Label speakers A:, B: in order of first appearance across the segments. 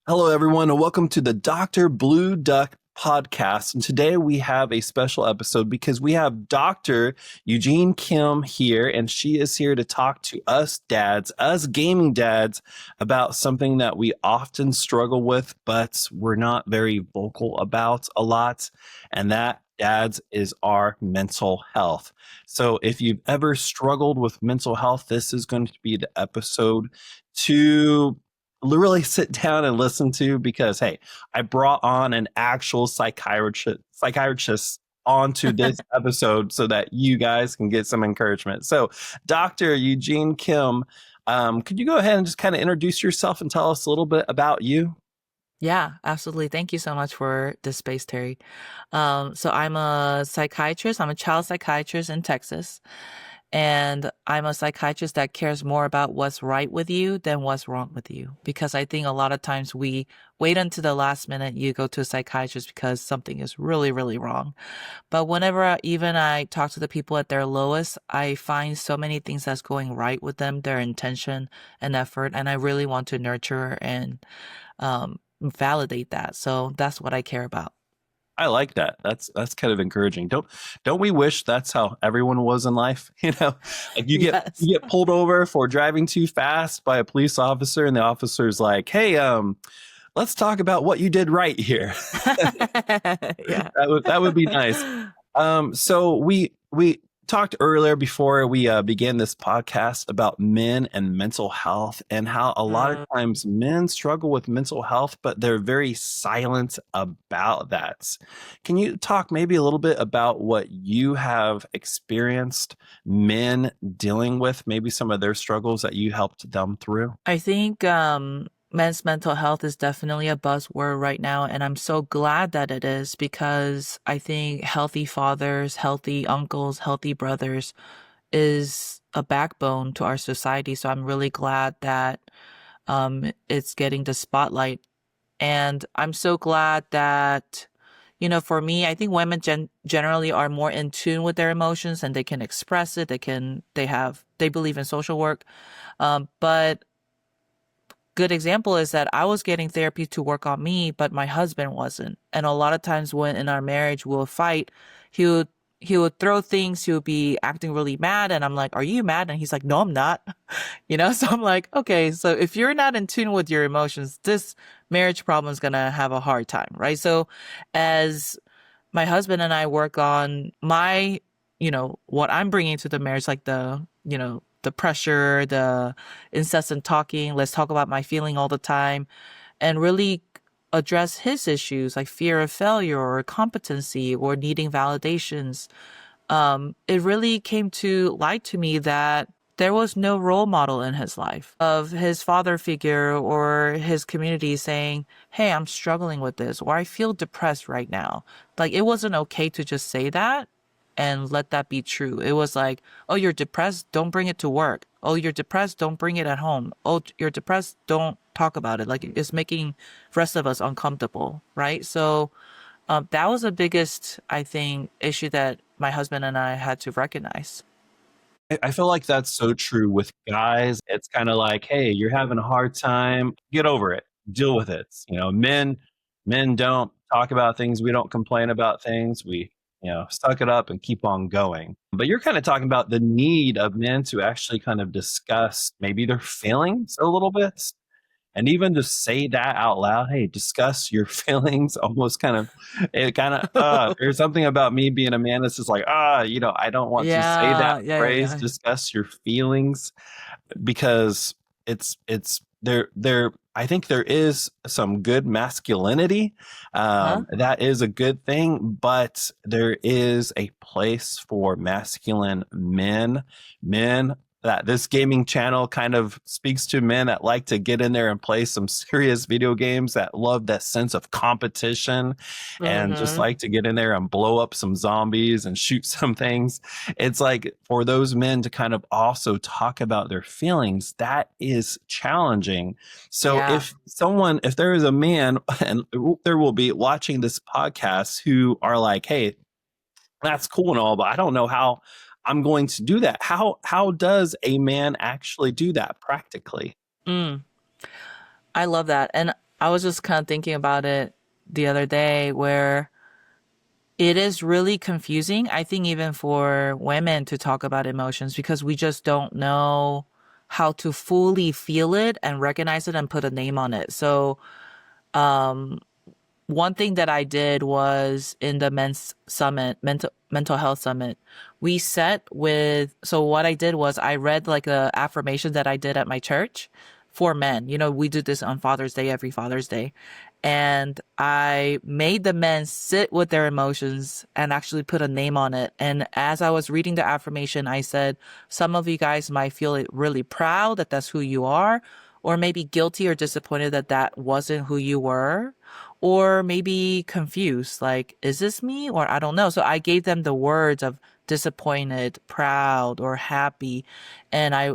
A: Hello, everyone, and welcome to the Dr. Blue Duck podcast. And today we have a special episode because we have Dr. Eugene Kim here, and she is here to talk to us dads, us gaming dads, about something that we often struggle with, but we're not very vocal about a lot. And that, dads, is our mental health. So if you've ever struggled with mental health, this is going to be the episode to really sit down and listen to because hey, I brought on an actual psychiatrist onto this episode so that you guys can get some encouragement. So, Dr. Eugene Kim, could you go ahead and just kind of introduce yourself and tell us a little bit about you?
B: Yeah, absolutely. Thank you so much for this space, Terry. So I'm a psychiatrist. I'm a child psychiatrist in Texas, and I'm a psychiatrist that cares more about what's right with you than what's wrong with you. Because I think a lot of times we wait until the last minute you go to a psychiatrist because something is really, really wrong. But whenever even I talk to the people at their lowest, I find so many things that's going right with them, their intention and effort, and I really want to nurture and validate that. So that's what I care about.
A: I like that. That's kind of encouraging. Don't we wish that's how everyone was in life? Like
B: Yes.
A: you get pulled over for driving too fast by a police officer, and the officer's like, "Hey, let's talk about what you did right here."
B: Yeah.
A: That would be nice. So we talked earlier before we began this podcast about men and mental health and how a lot of
B: Mm,
A: times men struggle with mental health, but they're very silent about that. Can you talk maybe a little bit about what you have experienced men dealing with, maybe some of their struggles that you helped them through?
B: I think men's mental health is definitely a buzzword right now, and I'm so glad that it is because I think healthy fathers, healthy uncles, healthy brothers is a backbone to our society. So I'm really glad that it's getting the spotlight. And I'm so glad that, for me, I think women generally are more in tune with their emotions and they can express it. They believe in social work. But good example is that I was getting therapy to work on me, but my husband wasn't. And a lot of times when in our marriage we'll fight, he would he would throw things, he would be acting really mad, and I'm like, "Are you mad?" And he's like, "No, I'm not." So I'm like, "Okay, so if you're not in tune with your emotions, this marriage problem is gonna have a hard time, right?" So as my husband and I work on what I'm bringing to the marriage, like the pressure, the incessant talking, let's talk about my feeling all the time, and really address his issues like fear of failure or competency or needing validations. It really came to light to me that there was no role model in his life of his father figure or his community saying, "Hey, I'm struggling with this," or "I feel depressed right now." Like it wasn't okay to just say that and let that be true. It was like, "Oh, you're depressed, don't bring it to work. Oh, you're depressed, don't bring it at home. Oh, you're depressed, don't talk about it." Like it's making the rest of us uncomfortable, right? So that was the biggest, I think, issue that my husband and I had to recognize.
A: I feel like that's so true with guys. It's kind of like, hey, you're having a hard time, get over it, deal with it. Men don't talk about things. We don't complain about things. We, suck it up and keep on going. But you're kind of talking about the need of men to actually kind of discuss maybe their feelings a little bit and even to say that out loud, hey, discuss your feelings, almost kind of, it kind of, there's something about me being a man that's just like, I don't want to say that
B: Yeah, yeah, yeah,
A: phrase,
B: yeah.
A: discuss your feelings, because it's there. I think there is some good masculinity.
B: Huh?
A: That is a good thing, but there is a place for masculine men that this gaming channel kind of speaks to men that like to get in there and play some serious video games, that love that sense of competition and just
B: Mm-hmm.
A: like to get in there and blow up some zombies and shoot some things. It's like for those men to kind of also talk about their feelings, that is challenging. So
B: Yeah.
A: if there is a man, and there will be watching this podcast, who are like, hey, that's cool and all, but I don't know how I'm going to do that. How does a man actually do that practically?
B: Mm. I love that. And I was just kind of thinking about it the other day where it is really confusing, I think, even for women to talk about emotions because we just don't know how to fully feel it and recognize it and put a name on it. So, um, one thing that I did was in the men's summit, mental health summit, we set with, so what I did was I read like the affirmation that I did at my church for men. You know, we do this on Father's Day, every Father's Day. And I made the men sit with their emotions and actually put a name on it. And as I was reading the affirmation, I said, some of you guys might feel it really proud that that's who you are, or maybe guilty or disappointed that that wasn't who you were, or maybe confused, like, is this me? Or I don't know. So I gave them the words of disappointed, proud, or happy. And I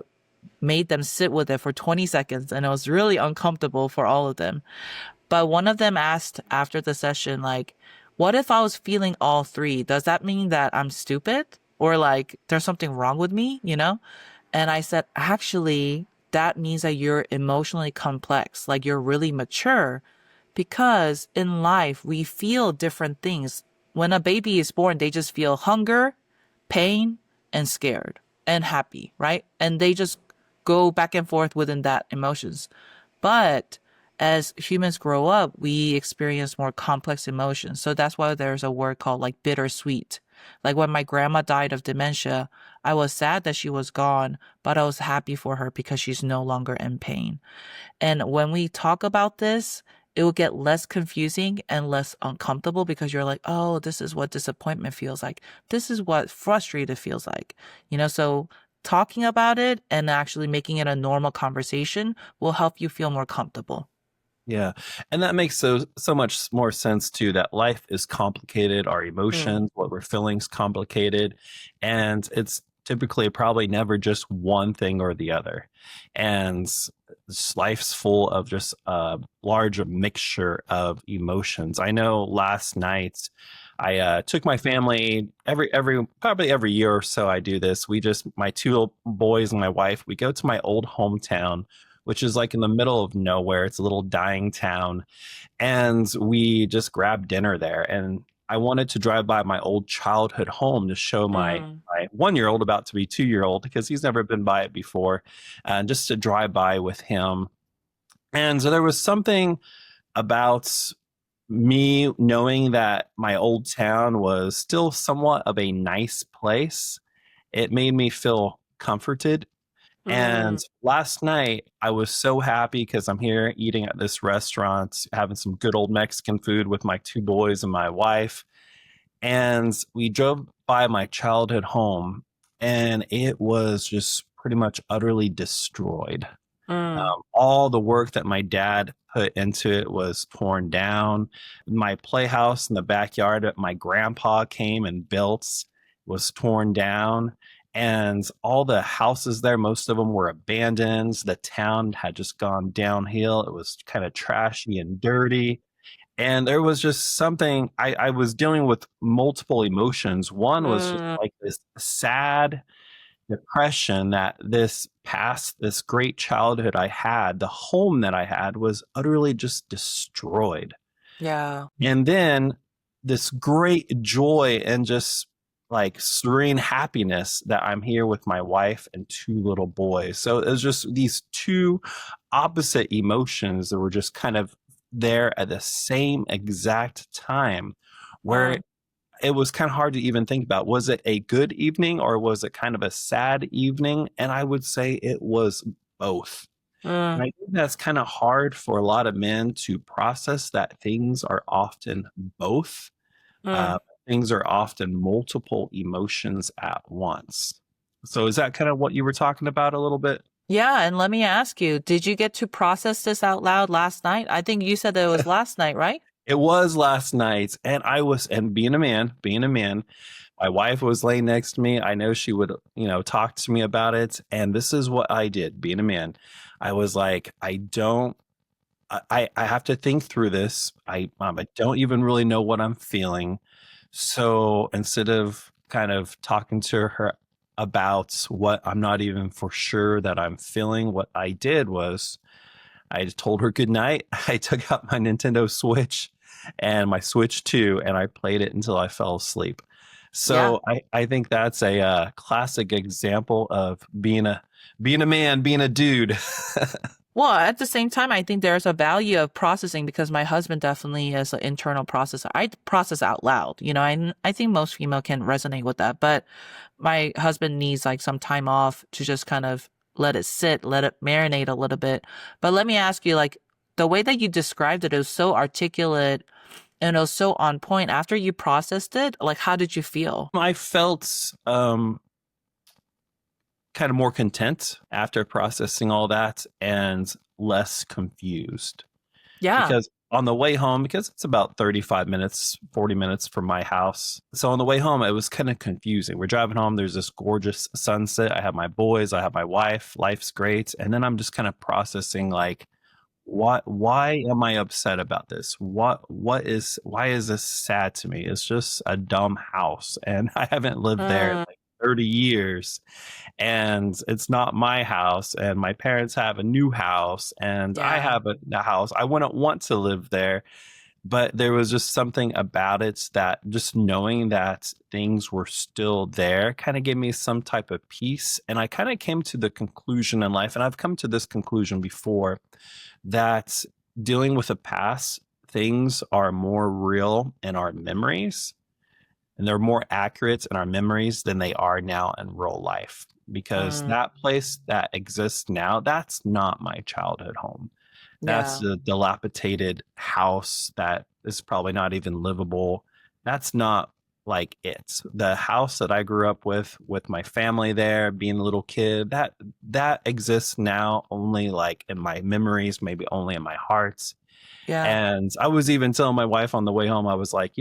B: made them sit with it for 20 seconds. And it was really uncomfortable for all of them. But one of them asked after the session, like, what if I was feeling all three? Does that mean that I'm stupid? Or like there's something wrong with me, you know? And I said, actually, that means that you're emotionally complex, like you're really mature because in life we feel different things. When a baby is born, they just feel hunger, pain, and scared and happy, right? And they just go back and forth within that emotions. But as humans grow up, we experience more complex emotions. So that's why there's a word called like bittersweet. Like when my grandma died of dementia, I was sad that she was gone, but I was happy for her because she's no longer in pain. And when we talk about this, it will get less confusing and less uncomfortable because you're like, oh, this is what disappointment feels like. This is what frustrated feels like. You know, so talking about it and actually making it a normal conversation will help you feel more comfortable.
A: Yeah. And that makes so much more sense too, that life is complicated, our
B: Mm.
A: emotions, what we're feeling is complicated, and it's typically probably never just one thing or the other. And life's full of just a large mixture of emotions. I know last night I took my family every probably every year or so I do this. We just my two boys and my wife, we go to my old hometown, which is like in the middle of nowhere. It's a little dying town. And we just grabbed dinner there. And I wanted to drive by my old childhood home to show
B: Mm.
A: my 1 year old, about to be 2 year old, because he's never been by it before, and just to drive by with him. And so there was something about me knowing that my old town was still somewhat of a nice place. It made me feel comforted, and
B: Mm.
A: last night, I was so happy because I'm here eating at this restaurant, having some good old Mexican food with my two boys and my wife. And we drove by my childhood home, and it was just pretty much utterly destroyed.
B: Mm.
A: All the work that my dad put into it was torn down. My playhouse in the backyard that my grandpa came and built was torn down. And all the houses there, most of them were abandoned. The town had just gone downhill. It was kind of trashy and dirty. And there was just something, I was dealing with multiple emotions. One was just
B: Mm.
A: like this sad depression that this great childhood I had, the home that I had, was utterly just destroyed.
B: Yeah.
A: And then this great joy and just like serene happiness that I'm here with my wife and two little boys. So it was just these two opposite emotions that were just kind of there at the same exact time, where
B: Mm.
A: it was kind of hard to even think about. Was it a good evening or was it kind of a sad evening? And I would say it was both. And
B: Mm.
A: I think that's kind of hard for a lot of men to process, that things are often both. Uh,
B: Mm.
A: things are often multiple emotions at once. So is that kind of what you were talking about a little bit?
B: Yeah, and let me ask you, did you get to process this out loud last night? I think you said that it was last night, right?
A: It was last night, and and being a man, my wife was laying next to me. I know she would, talk to me about it. And this is what I did, being a man. I was like, I don't, I have to think through this. I don't even really know what I'm feeling. So instead of kind of talking to her about what I'm not even for sure that I'm feeling, what I did was I just told her good night. I took out my Nintendo Switch and my Switch 2, and I played it until I fell asleep.
B: Yeah.
A: So I think that's a classic example of being a man, being a dude.
B: Well, at the same time, I think there's a value of processing because my husband definitely is an internal processor. I process out loud, I think most female can resonate with that, but my husband needs like some time off to just kind of let it sit, let it marinate a little bit. But let me ask you, like, the way that you described it, it was so articulate and it was so on point. After you processed it, like, how did you feel?
A: I felt kind of more content after processing all that and less confused.
B: Yeah.
A: Because on the way home, because it's about 35 minutes, 40 minutes from my house. So on the way home, it was kind of confusing. We're driving home, there's this gorgeous sunset. I have my boys, I have my wife, life's great. And then I'm just kind of processing like, why am I upset about this? Why is this sad to me? It's just a dumb house. And I haven't lived there in
B: Mm,
A: like 30 years, and it's not my house, and my parents have a new house, and I
B: yeah.
A: have a house. I wouldn't want to live there, but there was just something about it that just knowing that things were still there kind of gave me some type of peace. And I kind of came to the conclusion in life, and I've come to this conclusion before, that dealing with the past, things are more real in our memories and they're more accurate in our memories than they are now in real life, because
B: Mm,
A: that place that exists now, that's not my childhood home. That's
B: yeah.
A: a dilapidated house that is probably not even livable. That's not like it. The house that I grew up with my family there, being a little kid, that exists now only like in my memories, maybe only in my hearts.
B: Yeah.
A: And I was even telling my wife on the way home, I was like,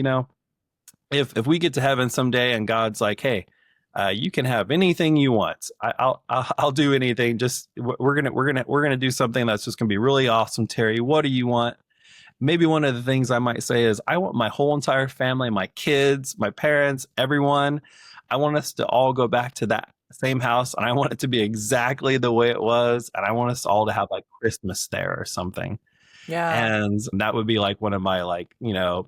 A: if we get to heaven someday and God's like, hey, you can have anything you want. I'll do anything. Just we're gonna do something that's just gonna be really awesome, Terry. What do you want? Maybe one of the things I might say is I want my whole entire family, my kids, my parents, everyone. I want us to all go back to that same house, and I want it to be exactly the way it was, and I want us all to have like Christmas there or something.
B: Yeah.
A: And that would be like one of my like,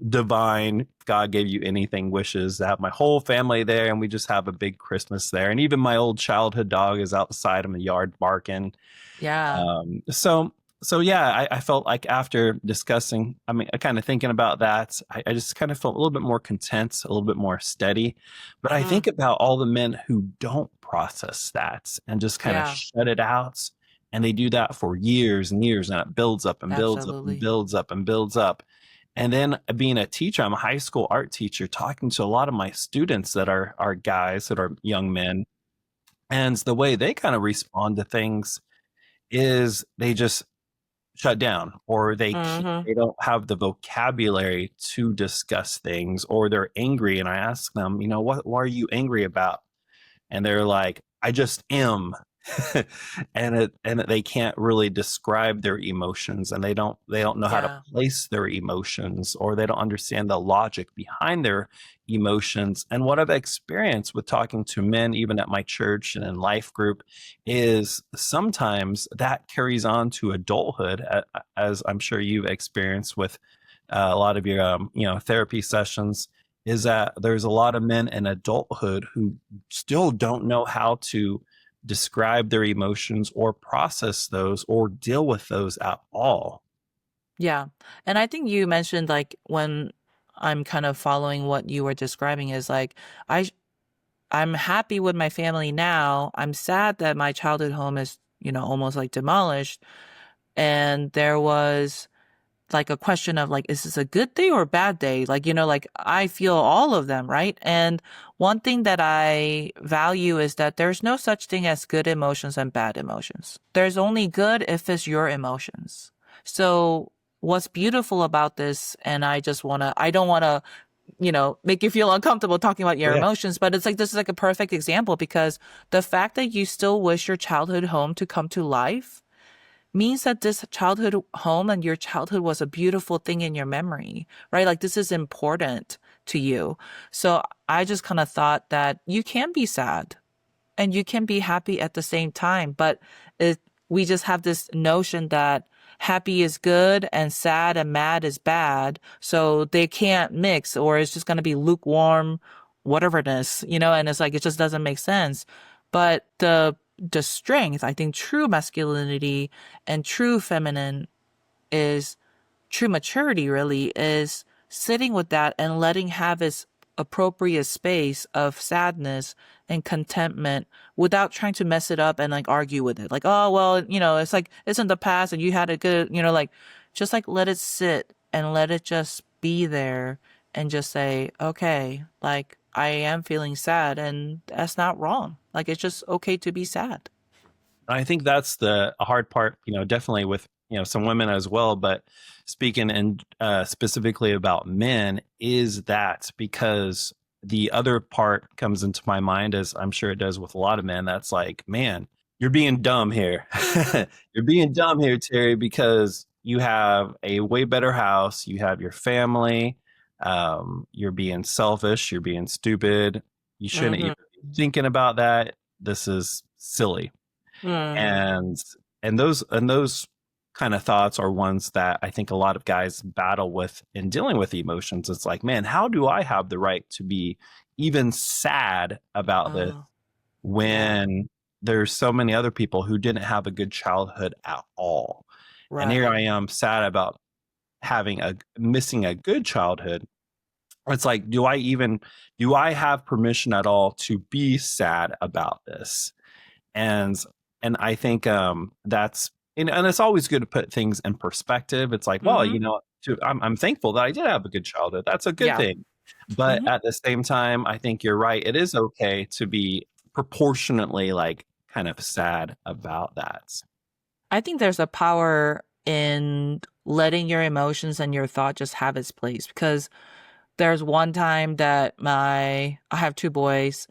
A: divine God gave you anything wishes, to have my whole family there and we just have a big Christmas there. And even my old childhood dog is outside in the yard barking.
B: Yeah.
A: So yeah, I felt like after discussing, I mean, kind of thinking about that, I just kind of felt a little bit more content, a little bit more steady. But I
B: Mm,
A: think about all the men who don't process that and just kind of
B: yeah.
A: shut it out. And they do that for years and years, and it builds up and builds up and
B: Absolutely.
A: builds up and builds up. And then being a teacher, I'm a high school art teacher, talking to a lot of my students that are guys, that are young men. And the way they kind of respond to things is they just shut down, or
B: Mm-hmm.
A: they don't have the vocabulary to discuss things, or they're angry. And I ask them, what are you angry about? And they're like, I just am. And they can't really describe their emotions, and they don't know how to
B: Yeah.
A: place their emotions, or they don't understand the logic behind their emotions. And what I've experienced with talking to men, even at my church and in life group, is sometimes that carries on to adulthood, as I'm sure you've experienced with a lot of your therapy sessions, is that there's a lot of men in adulthood who still don't know how to describe their emotions or process those or deal with those at all.
B: Yeah. And I think you mentioned like when I'm kind of following what you were describing is like I sh- I'm happy with my family now. I'm sad that my childhood home is, almost like demolished. And there was like a question of like, is this a good day or a bad day? Like, like I feel all of them, right? And one thing that I value is that there's no such thing as good emotions and bad emotions. There's only good if it's your emotions. So what's beautiful about this, and I don't want to, make you feel uncomfortable talking about your
A: Yeah.
B: emotions, but it's like, this is like a perfect example because the fact that you still wish your childhood home to come to life means that this childhood home and your childhood was a beautiful thing in your memory, right? Like this is important to you. So I just kind of thought that you can be sad and you can be happy at the same time, but it, we just have this notion that happy is good and sad and mad is bad. So they can't mix, or it's just going to be lukewarm whateverness, and it's like, it just doesn't make sense. But the strength, I think true masculinity and true feminine is true maturity really is sitting with that and letting have its appropriate space of sadness and contentment without trying to mess it up and like argue with it. Like, oh, well, it's like, it's in the past and you had a good, like, just like let it sit and let it just be there and just say, okay, like I am feeling sad and that's not wrong. Like it's just okay to be sad.
A: I think that's the hard part, definitely with, some women as well. But speaking and specifically about men, is that because the other part comes into my mind, as I'm sure it does with a lot of men, that's like, man, you're being dumb here. You're being dumb here, Terry, because you have a way better house, you have your family, you're being selfish, you're being stupid. You shouldn't even be thinking about that. This is silly.
B: Mm-hmm.
A: And those kind of thoughts are ones that I think a lot of guys battle with in dealing with emotions. It's like, man, how do I have the right to be even sad about this
B: Oh, yeah,
A: when there's so many other people who didn't have a good childhood at all? And here I
B: right.
A: am sad about having a missing a good childhood. It's like, do I have permission at all to be sad about this? And and I think that's and it's always good to put things in perspective. It's like, well,
B: Mm-hmm.
A: I'm thankful that I did have a good childhood. That's a good
B: Yeah.
A: thing. But
B: Mm-hmm.
A: at the same time, I think you're right. It is okay to be proportionately like kind of sad about that.
B: I think there's a power in letting your emotions and your thought just have its place, because there's one time that I have two boys,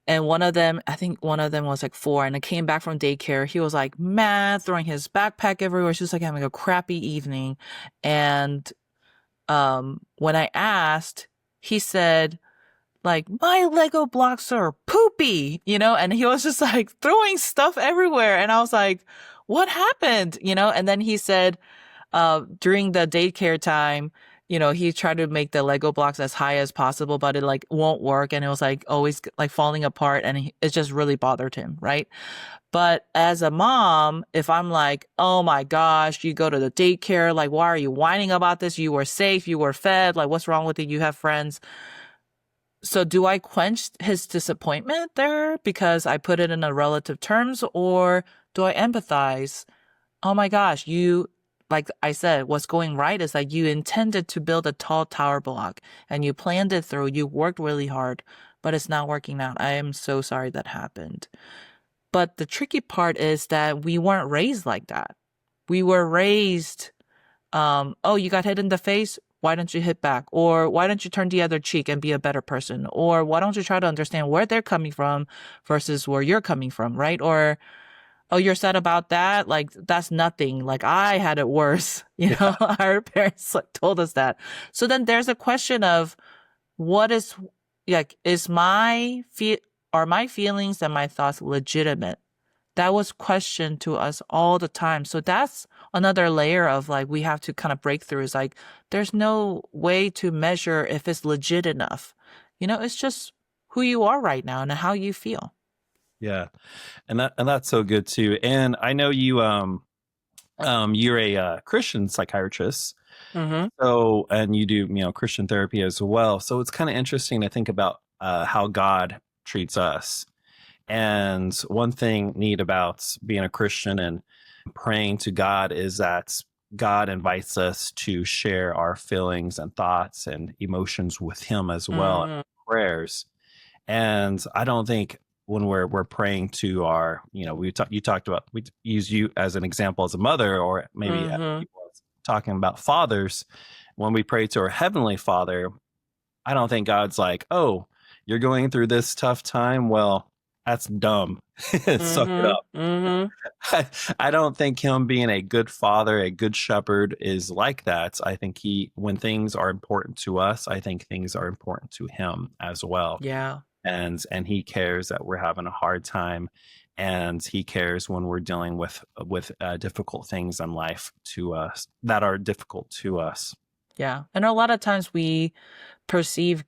B: and one of them, I think one of them was like 4, and I came back from daycare. He was like mad, throwing his backpack everywhere. She was like having a crappy evening. And when I asked, he said, like, my Lego blocks are poopy, and he was just like throwing stuff everywhere. And I was like, what happened? And then he said, during the daycare time, he tried to make the Lego blocks as high as possible, but it like won't work. And it was like always like falling apart, and it just really bothered him. Right. But as a mom, if I'm like, oh my gosh, you go to the daycare, like, why are you whining about this? You were safe, you were fed, like, what's wrong with you? You have friends. So do I quench his disappointment there because I put it in a relative terms, or do I empathize? Oh my gosh, like I said, what's going right is that you intended to build a tall tower block and you planned it through, you worked really hard, but it's not working out. I am so sorry that happened. But the tricky part is that we weren't raised like that. We were raised, oh, you got hit in the face? Why don't you hit back? Or why don't you turn the other cheek and be a better person? Or why don't you try to understand where they're coming from versus where you're coming from, right? Or, oh, you're sad about that? Like, that's nothing. Like, I had it worse.
A: Yeah.
B: Our parents like told us that. So then there's a question of what is, like, are my feelings and my thoughts legitimate? That was questioned to us all the time. So that's another layer of like, we have to kind of break through, is like, there's no way to measure if it's legit enough. It's just who you are right now and how you feel.
A: Yeah. And that's so good too. And I know you're a Christian psychiatrist.
B: Mm-hmm.
A: So, and you do, Christian therapy as well. So it's kind of interesting to think about how God treats us. And one thing neat about being a Christian and praying to God is that God invites us to share our feelings and thoughts and emotions with Him as well,
B: Mm-hmm.
A: prayers. And I don't think when we're praying to our, you talked about, we use you as an example as a mother, or maybe
B: Mm-hmm.
A: people talking about fathers. When we pray to our heavenly Father, I don't think God's like, oh, you're going through this tough time. Well, that's dumb. Suck it
B: Mm-hmm.
A: up.
B: Mm-hmm.
A: I don't think him being a good father, a good shepherd is like that. I think when things are important to us, I think things are important to him as well.
B: Yeah.
A: And he cares that we're having a hard time. and he cares when we're dealing with difficult things in life to us that are difficult to us.
B: Yeah. And a lot of times we perceive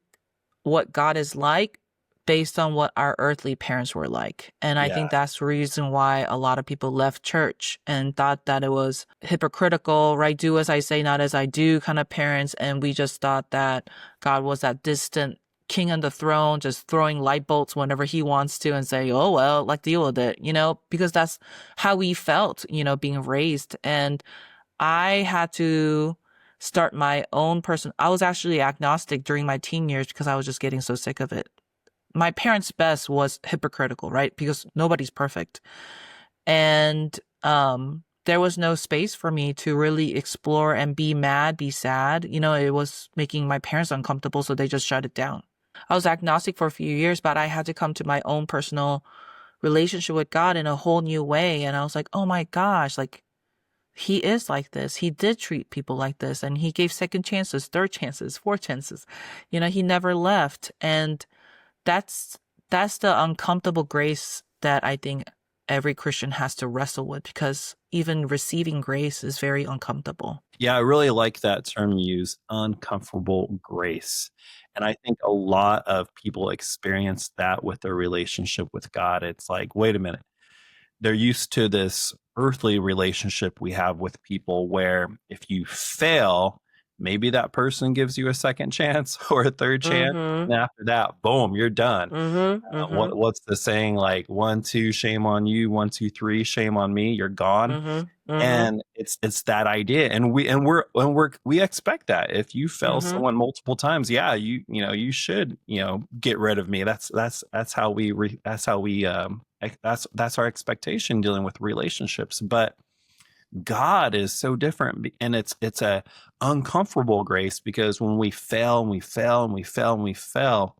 B: what God is like based on what our earthly parents were like. And I
A: Yeah.
B: think that's the reason why a lot of people left church and thought that it was hypocritical, right? Do as I say, not as I do kind of parents. And we just thought that God was that distant king on the throne, just throwing light bolts whenever he wants to and say, oh, well, like deal with it, because that's how we felt, being raised. And I had to start my own person. I was actually agnostic during my teen years because I was just getting so sick of it. My parents' best was hypocritical, right? Because nobody's perfect. And there was no space for me to really explore and be mad, be sad. It was making my parents uncomfortable, so they just shut it down. I was agnostic for a few years, but I had to come to my own personal relationship with God in a whole new way. And I was like, oh my gosh, like, he is like this. He did treat people like this, and he gave second chances, third chances, fourth chances. He never left. And that's the uncomfortable grace that I think every Christian has to wrestle with, because even receiving grace is very uncomfortable.
A: Yeah, I really like that term you use, uncomfortable grace. And I think a lot of people experience that with their relationship with God. It's like, wait a minute. They're used to this earthly relationship we have with people where if you fail, maybe that person gives you a second chance or a third chance.
B: Mm-hmm.
A: And after that, boom, you're done.
B: Mm-hmm. Mm-hmm.
A: What's the saying? Like 1, 2, shame on you. 1, 2, 3, shame on me. You're gone.
B: Mm-hmm. Mm-hmm.
A: And it's that idea, and we expect that if you fail
B: Mm-hmm.
A: someone multiple times, yeah, you should get rid of me. That's how that's our expectation dealing with relationships. But God is so different, and it's a uncomfortable grace, because when we fail and we fail and we fail and we fail,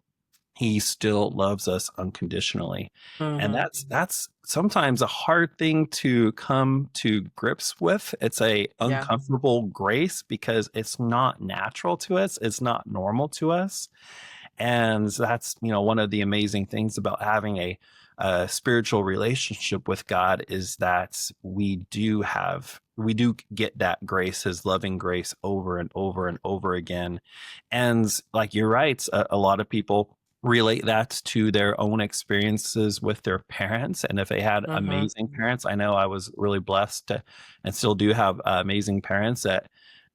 A: he still loves us unconditionally. And
B: Mm-hmm.
A: that's sometimes a hard thing to come to grips with. It's a
B: Yeah.
A: uncomfortable grace because it's not natural to us, it's not normal to us. And that's one of the amazing things about having a spiritual relationship with God, is that we do get that grace, his loving grace, over and over and over again. And like you're right, a lot of people relate that to their own experiences with their parents. And if they had
B: Mm-hmm.
A: amazing parents, I know I was really blessed and still do have amazing parents that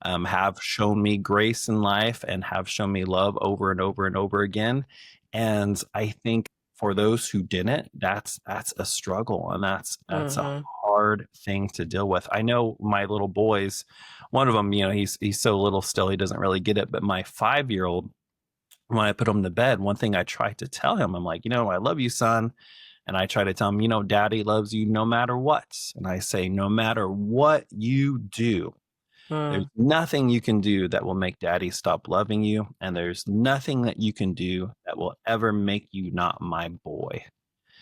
A: have shown me grace in life and have shown me love over and over and over again. And I think for those who didn't, that's a struggle, and that's a
B: Mm-hmm.
A: hard thing to deal with. I know my little boys, one of them, he's so little still, he doesn't really get it. But my 5-year-old, when I put him to bed, one thing I try to tell him, I'm like, I love you, son. And I try to tell him, daddy loves you no matter what. And I say, no matter what you do, there's nothing you can do that will make daddy stop loving you. And there's nothing that you can do that will ever make you not my boy.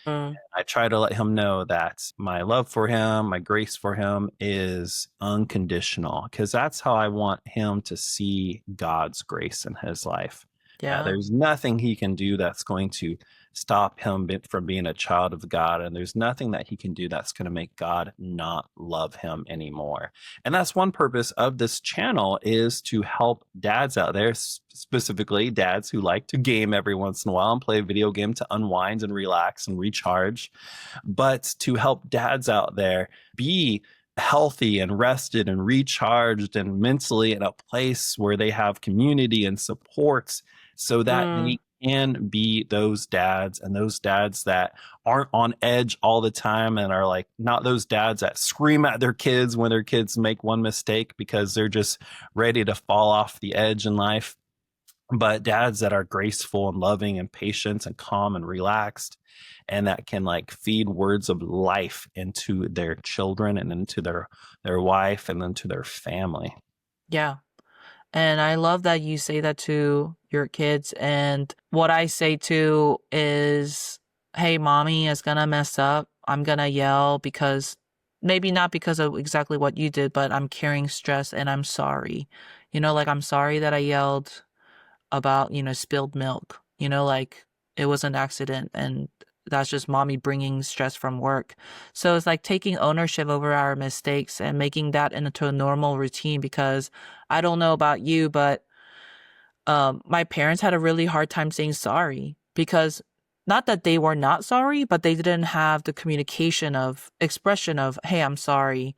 B: Mm-hmm.
A: I try to let him know that my love for him, my grace for him is unconditional, because that's how I want him to see God's grace in his life.
B: Yeah.
A: There's nothing he can do that's going to stop him from being a child of God. And there's nothing that he can do that's going to make God not love him anymore. And that's one purpose of this channel, is to help dads out there, specifically dads who like to game every once in a while and play a video game to unwind and relax and recharge, but to help dads out there be healthy and rested and recharged and mentally in a place where they have community and supports, so that they can be those dads, and those dads that aren't on edge all the time, and are like not those dads that scream at their kids when their kids make one mistake because they're just ready to fall off the edge in life, but dads that are graceful and loving and patient and calm and relaxed, and that can like feed words of life into their children and into their wife and into their family.
B: Yeah. And I love that you say that to your kids. And what I say too is, hey, mommy is going to mess up. I'm going to yell because maybe not because of exactly what you did, but I'm carrying stress and I'm sorry. Like I'm sorry that I yelled about, spilled milk, like it was an accident and that's just mommy bringing stress from work. So it's like taking ownership over our mistakes and making that into a normal routine, because I don't know about you, but my parents had a really hard time saying sorry, because not that they were not sorry, but they didn't have the communication of expression of, hey, I'm sorry,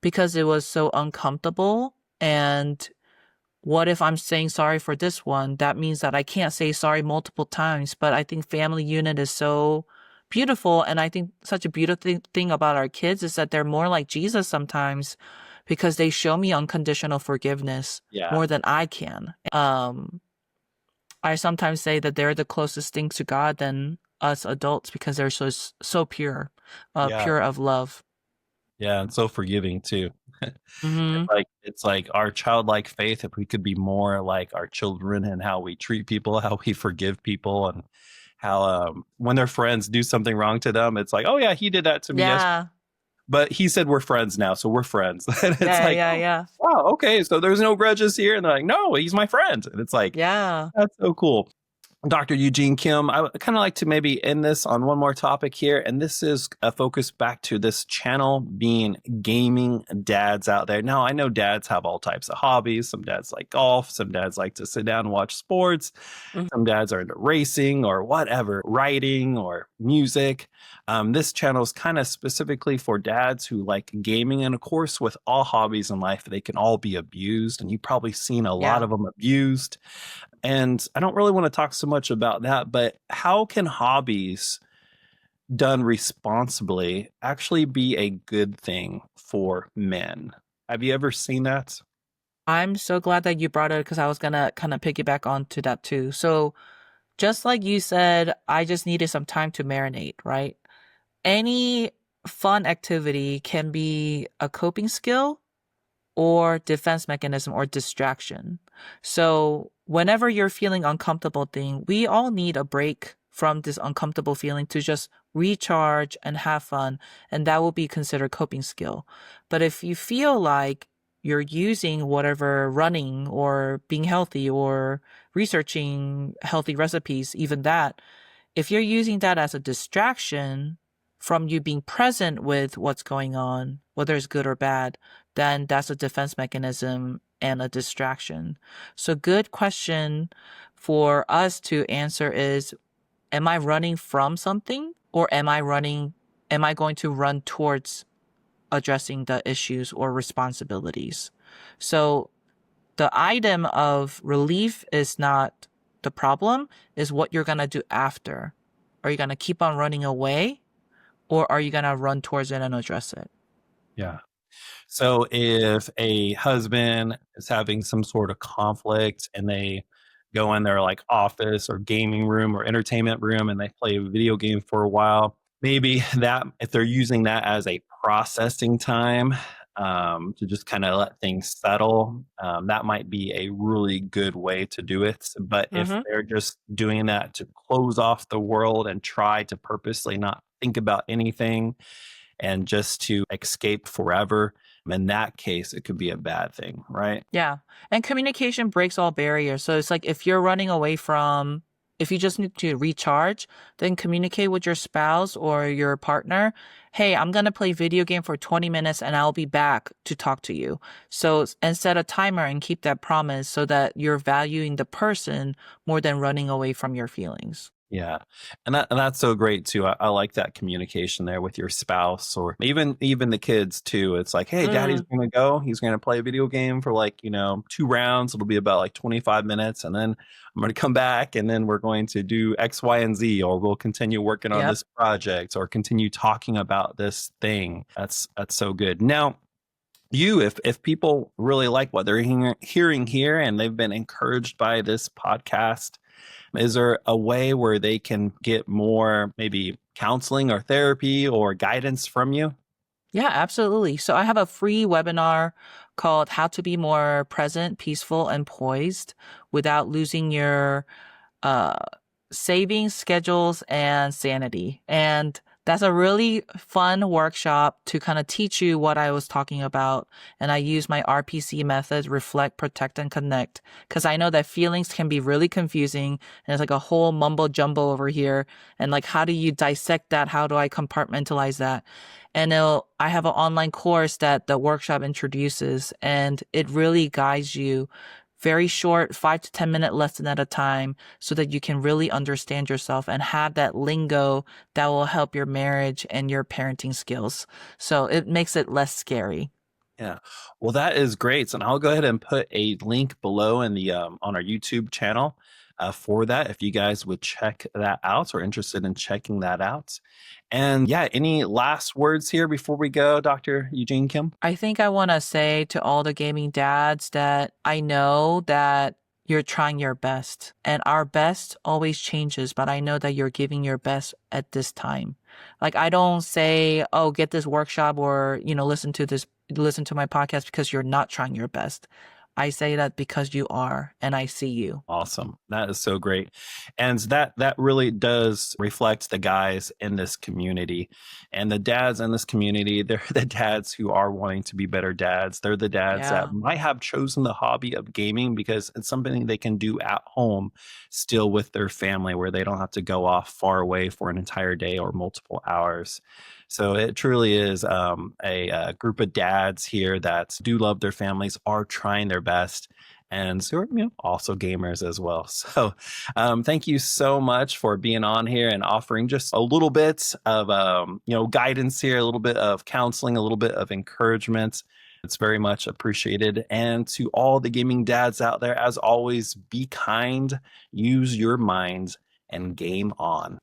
B: because it was so uncomfortable. And what if I'm saying sorry for this one? That means that I can't say sorry multiple times. But I think family unit is so beautiful. And I think such a beautiful thing about our kids is that they're more like Jesus sometimes, because they show me unconditional forgiveness
A: Yeah.
B: more than I can. I sometimes say that they're the closest thing to God than us adults, because they're so pure,
A: Yeah.
B: pure of love.
A: Yeah. And so forgiving too.
B: Hmm.
A: It's like our childlike faith, if we could be more like our children and how we treat people, how we forgive people, and how when their friends do something wrong to them, it's like, oh yeah, he did that to me yesterday,
B: Yeah.
A: but he said we're friends now, so we're friends. And it's
B: Yeah.
A: like,
B: Yeah.
A: oh,
B: Yeah.
A: wow, okay, so there's no grudges here. And they're like, no, he's my friend. And it's like,
B: Yeah.
A: that's so cool. Dr. Eugene Kim, I would kind of like to maybe end this on one more topic here. And this is a focus back to this channel being gaming dads out there. Now, I know dads have all types of hobbies. Some dads like golf. Some dads like to sit down and watch sports.
B: Mhm.
A: Some dads are into racing or whatever, writing or music. This channel is kind of specifically for dads who like gaming. And of course, with all hobbies in life, they can all be abused. And you've probably seen a lot
B: Yeah.
A: of them abused. And I don't really want to talk so much about that, but how can hobbies done responsibly actually be a good thing for men? Have you ever seen that?
B: I'm so glad that you brought it, because I was gonna kind of piggyback onto that too. So just like you said, I just needed some time to marinate, right? Any fun activity can be a coping skill or defense mechanism or distraction. So whenever you're feeling uncomfortable thing, we all need a break from this uncomfortable feeling to just recharge and have fun. And that will be considered coping skill. But if you feel like you're using whatever running or being healthy or researching healthy recipes, even that, if you're using that as a distraction from you being present with what's going on, whether it's good or bad, then that's a defense mechanism and a distraction. So, good question for us to answer is, am I running from something, or am I going to run towards addressing the issues or responsibilities? So, the item of relief is not the problem, is what you're going to do after. Are you going to keep on running away, or are you going to run towards it and address it?
A: Yeah. So if a husband is having some sort of conflict and they go in their like office or gaming room or entertainment room and they play a video game for a while, maybe that if they're using that as a processing time to just kind of let things settle, that might be a really good way to do it. But if
B: Mm-hmm.
A: they're just doing that to close off the world and try to purposely not think about anything and just to escape forever, in that case, it could be a bad thing, right?
B: Yeah. And communication breaks all barriers. So it's like if you're running away from, if you just need to recharge, then communicate with your spouse or your partner. Hey, I'm going to play video game for 20 minutes and I'll be back to talk to you. So and set a timer and keep that promise, so that you're valuing the person more than running away from your feelings.
A: Yeah. And that's so great too. I like that communication there with your spouse or even the kids too. It's like, hey, daddy's
B: Mm,
A: gonna go. He's gonna play a video game for like, 2 rounds. It'll be about like 25 minutes. And then I'm gonna come back and then we're going to do X, Y, and Z, or we'll continue working on
B: yep.
A: this project or continue talking about this thing. That's so good. Now, if people really like what they're hearing here and they've been encouraged by this podcast, is there a way where they can get more maybe counseling or therapy or guidance from you?
B: Yeah, absolutely. So I have a free webinar called How to Be More Present, Peaceful, and Poised Without Losing Your uh, Savings, Schedules, and Sanity. And That's a really fun workshop to kind of teach you what I was talking about. And I use my RPC method, reflect, protect, and connect, because I know that feelings can be really confusing and it's like a whole mumbo jumbo over here. And like, how do you dissect that? How do I compartmentalize that? And I have an online course that the workshop introduces, and it really guides you very short, 5 to 10 minute lesson at a time, so that you can really understand yourself and have that lingo that will help your marriage and your parenting skills. So it makes it less scary.
A: Yeah. Well, that is great. And I'll go ahead and put a link below in the on our YouTube channel for that if you guys would check that out or interested in checking that out. And yeah, any last words here before we go, Dr. Eugene Kim?
B: I think I want to say to all the gaming dads that I know that you're trying your best, and our best always changes, but I know that you're giving your best at this time. Like, I don't say, oh, get this workshop or, listen to my podcast, because you're not trying your best. I say that because you are, and I see you.
A: Awesome. That is so great. And that really does reflect the guys in this community. And the dads in this community, they're the dads who are wanting to be better dads. They're the dads
B: Yeah.
A: that might have chosen the hobby of gaming because it's something they can do at home still with their family, where they don't have to go off far away for an entire day or multiple hours. So it truly is a group of dads here that do love their families, are trying their best, and so are, also gamers as well. So thank you so much for being on here and offering just a little bit of guidance here, a little bit of counseling, a little bit of encouragement. It's very much appreciated. And to all the gaming dads out there, as always, be kind, use your mind, and game on.